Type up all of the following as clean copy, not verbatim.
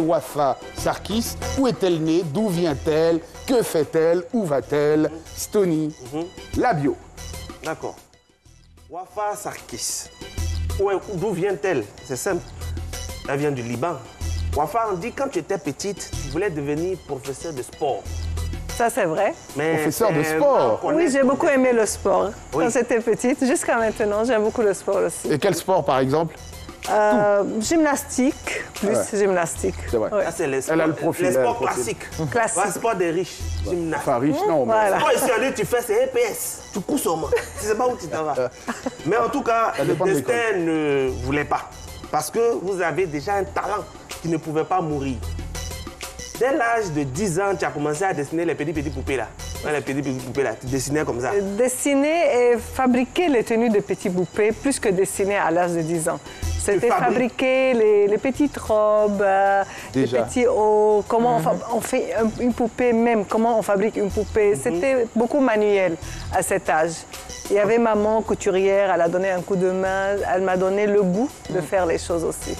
Wafa Sarkis, où est-elle née? D'où vient-elle? Que fait-elle? Où va-t-elle? Stony, la bio. D'accord. Wafa Sarkis. D'où vient-elle? C'est simple. Elle vient du Liban. Wafa, on dit quand tu étais petite, tu voulais devenir professeur de sport. Ça, c'est vrai. Mais professeur de sport? Oui, j'ai beaucoup aimé le sport. Oui. Quand j'étais petite, jusqu'à maintenant, j'aime beaucoup le sport aussi. Et quel sport, par exemple? Gymnastique, plus gymnastique. C'est vrai. Ouais. Ça, c'est les sports, Elle a le profil, les elle a le sports profil. classiques. Classique. Ouais, sport des riches. Gymnastique. Enfin, riche, non. Mais... Voilà. Toi, ici, on dit, tu fais, c'est EPS. Tu cours sûrement. Tu ne sais pas où tu t'en vas. Mais en tout cas, le dépend de destin ne voulait pas. Parce que vous avez déjà un talent qui ne pouvait pas mourir. Dès l'âge de 10 ans, tu as commencé à dessiner les petits poupées là. Ouais, les petits poupées là, tu dessinais comme ça. Dessiner et fabriquer les tenues de petits poupées plus que dessiner à l'âge de 10 ans. C'était fabriquer les petites robes, les petits hauts, comment on fait une poupée même, comment on fabrique une poupée. C'était beaucoup manuel à cet âge. Il y avait maman couturière, elle a donné un coup de main, elle m'a donné le goût de faire les choses aussi.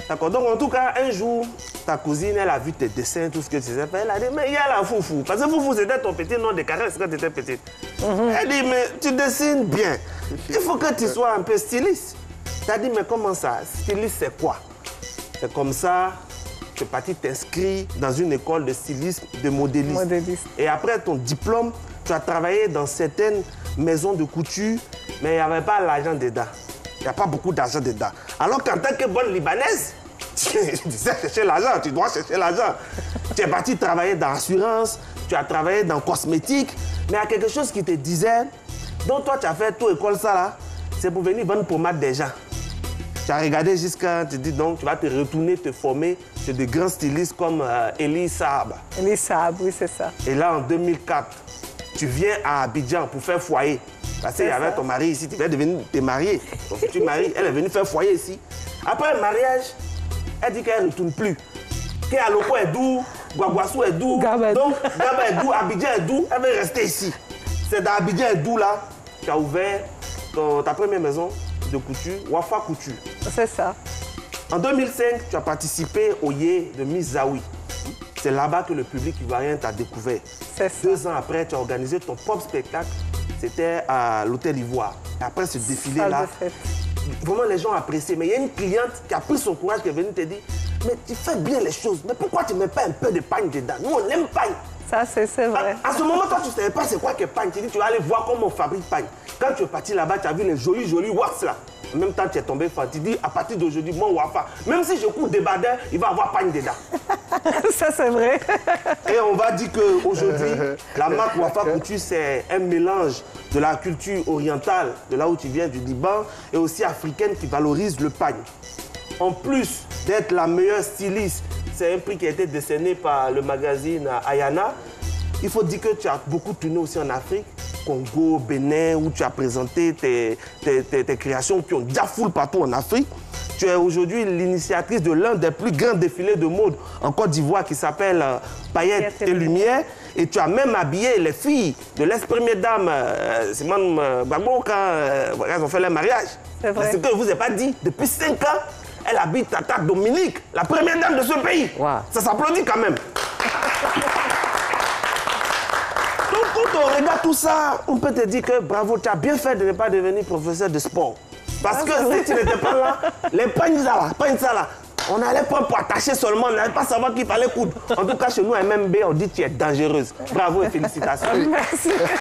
D'accord, donc en tout cas, un jour, ta cousine, elle a vu tes dessins, tout ce que tu sais faire. Elle a dit, mais il y a la Foufou. Parce que Foufou, c'était ton petit nom de caresse quand tu étais petite. Elle dit, mais tu dessines bien. Il faut que tu sois un peu styliste. Tu as dit, mais comment ça? Styliste, c'est quoi? C'est comme ça, tu es parti t'inscrire dans une école de stylisme, de modéliste. Et après ton diplôme, tu as travaillé dans certaines maisons de couture, mais il n'y avait pas l'argent dedans. Il n'y a pas beaucoup d'argent dedans. Alors qu'en tant que bonne Libanaise, tu sais chercher l'argent, tu dois chercher l'argent. Tu es parti travailler dans l'assurance, tu as travaillé dans cosmétique, mais il y a quelque chose qui te disait, donc toi tu as fait tout école ça là, c'est pour venir vendre pommade des gens. Tu as regardé jusqu'à, tu dis donc tu vas te retourner, te former chez de grands stylistes comme Elie Saab. Elie Saab, oui c'est ça. Et là en 2004, tu viens à Abidjan pour faire foyer. Parce qu'il y avait ton mari ici, tu viens de venir te marier. Ton futur mari, elle est venue faire foyer ici. Après le mariage, elle dit qu'elle ne retourne plus. Qu'Aloko est doux, Guaguassou est doux, Gaba donc Gaba est doux, Abidjan est doux, elle veut rester ici. C'est dans Abidjan est doux là, tu as ouvert ta première maison de couture, Wafa Couture. C'est ça. En 2005, tu as participé au Yé de Miss Zawi. C'est là-bas que le public ivoirien t'a découvert. 2 ans après, tu as organisé ton propre spectacle. C'était à l'Hôtel Ivoire. Et après ce défilé-là, vraiment les gens appréciaient. Mais il y a une cliente qui a pris son courage, qui est venue te dire, mais tu fais bien les choses, mais pourquoi tu ne mets pas un peu de pagne dedans? Nous, on aime pagne. Ça, c'est vrai. À ce moment, toi, tu ne savais pas c'est quoi que pagne. Tu dis, tu vas aller voir comment on fabrique pagne. Quand tu es parti là-bas, tu as vu les jolis wax là. En même temps, tu es tombé fan. Tu dis, à partir d'aujourd'hui, mon Wafa, même si je cours des badins, il va avoir pagne dedans. Ça, c'est vrai. Et on va dire qu'aujourd'hui, la marque Wafa Couture, c'est un mélange de la culture orientale, de là où tu viens, du Liban, et aussi africaine qui valorise le pagne. En plus d'être la meilleure styliste, c'est un prix qui a été décerné par le magazine Ayana. Il faut dire que tu as beaucoup tourné aussi en Afrique, Congo, Bénin, où tu as présenté tes créations qui ont déjà foule partout en Afrique. Tu es aujourd'hui l'initiatrice de l'un des plus grands défilés de mode en Côte d'Ivoire qui s'appelle Paillettes et Lumière. Et tu as même habillé les filles de l'ex-première dame, Simone Gbagbo, quand elles ont fait leur mariage. C'est vrai. C'est ce que je ne vous ai pas dit. Depuis 5 ans, elle habite Tata Dominique, la première dame de ce pays. Wow. Ça s'applaudit quand même. Donc, quand on regarde tout ça, on peut te dire que bravo, tu as bien fait de ne pas devenir professeur de sport. Parce que si tu n'étais pas là, les pagnes là, on allait prendre pour attacher seulement, on n'allait pas savoir qu'il fallait coudre. En tout cas, chez nous, à MMB, on dit que tu es dangereuse. Bravo et félicitations. Merci.